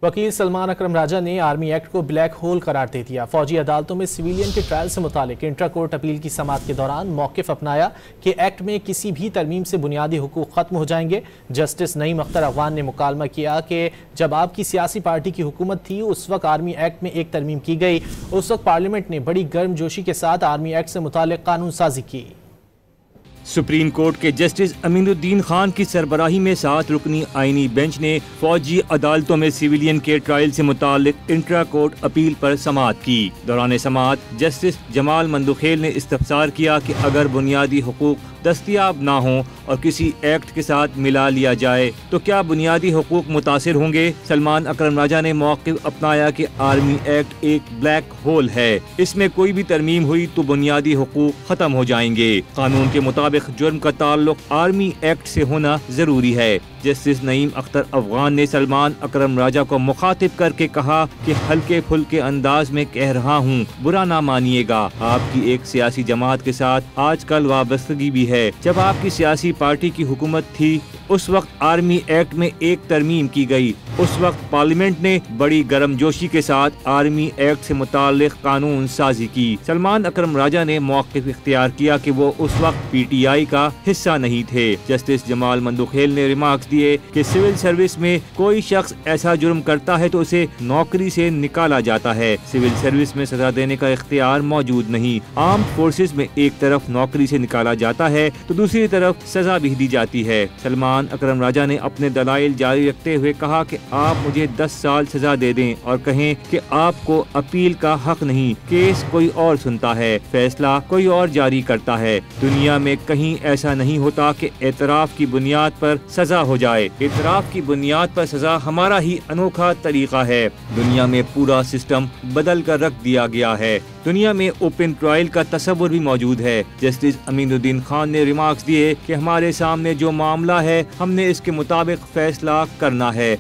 وکیل سلمان اکرم راجہ نے army act کو بلیک ہول قرار دے دیا۔ فوجی عدالتوں میں سویلین کے ٹرائل سے متعلق انٹرا کورٹ اپیل کی سماعت کے دوران موقف اپنایا کہ ایکٹ میں کسی بھی ترمیم سے بنیادی حقوق ختم ہو جائیں گے۔ جسٹس نعیم اختر افغان نے مکالمہ کیا کہ جب آپ کی سیاسی پارٹی کی حکومت تھی اس وقت آرمی ایکٹ میں ایک ترمیم کی گئی، اس وقت پارلیمنٹ نے بڑی گرم جوشی کے ساتھ آرمی ایکٹ سے متعلق قانون سازی کی۔ سپریم کورٹ کے جسٹس امین الدین خان کی سربراہی میں 7 رکنی آئینی بینچ نے فوجی عدالتوں میں سویلین کے ٹرائل سے متعلق انٹرا کورٹ اپیل پر سماعت کی۔ دوران سماعت جسٹس جمال مندوخیل نے استفسار کیا کہ اگر بنیادی حقوق دستیاب نہ ہوں اور کسی ایکٹ کے ساتھ ملا لیا جائے تو کیا بنیادی حقوق متاثر ہوں گے؟ سلمان اکرم راجہ نے موقف اپنایا کہ آرمی ایکٹ ایک بلیک ہول ہے، اس میں کوئی بھی ترمیم ہوئی تو بنیادی حقوق ختم ہو جائیں گے۔ قانون کے مطابق جرم کا تعلق آرمی ایکٹ سے ہونا ضروری ہے۔ جسٹس نعیم اختر افغان نے سلمان اکرم راجہ کو مخاطب کر کے کہا کہ ہلکے پھلکے انداز میں کہہ رہا ہوں، برا نہ مانیے گا، آپ کی ایک سیاسی جماعت کے ساتھ آج کل وابستگی بھی ہے۔ جب آپ کی سیاسی پارٹی کی حکومت تھی اس وقت آرمی ایکٹ میں ایک ترمیم کی گئی، اس وقت پارلیمنٹ نے بڑی گرم جوشی کے ساتھ آرمی ایکٹ سے متعلق قانون سازی کی۔ سلمان اکرم راجہ نے موقف اختیار کیا کہ وہ اس وقت پی ٹی آئی کا حصہ نہیں تھے۔ جسٹس جمال مندوخیل نے ریمارکس دیے کہ سول سروس میں کوئی شخص ایسا جرم کرتا ہے تو اسے نوکری سے نکالا جاتا ہے، سول سروس میں سزا دینے کا اختیار موجود نہیں۔ آرمڈ فورسز میں ایک طرف نوکری سے نکالا جاتا ہے تو دوسری طرف سزا بھی دی جاتی ہے۔ سلمان اکرم راجہ نے اپنے دلائل جاری رکھتے ہوئے کہا کہ آپ مجھے 10 سال سزا دے دیں اور کہیں کہ آپ کو اپیل کا حق نہیں، کیس کوئی اور سنتا ہے، فیصلہ کوئی اور جاری کرتا ہے۔ دنیا میں کہیں ایسا نہیں ہوتا کہ اعتراف کی بنیاد پر سزا ہو جائے۔ اعتراف کی بنیاد پر سزا ہمارا ہی انوکھا طریقہ ہے۔ دنیا میں پورا سسٹم بدل کر رکھ دیا گیا ہے۔ دنیا میں اوپن ٹرائل کا تصور بھی موجود ہے۔ جسٹس امین الدین خان نے ریمارکس دیے کہ ہمارے سامنے جو معاملہ ہے ہم نے اس کے مطابق فیصلہ کرنا ہے۔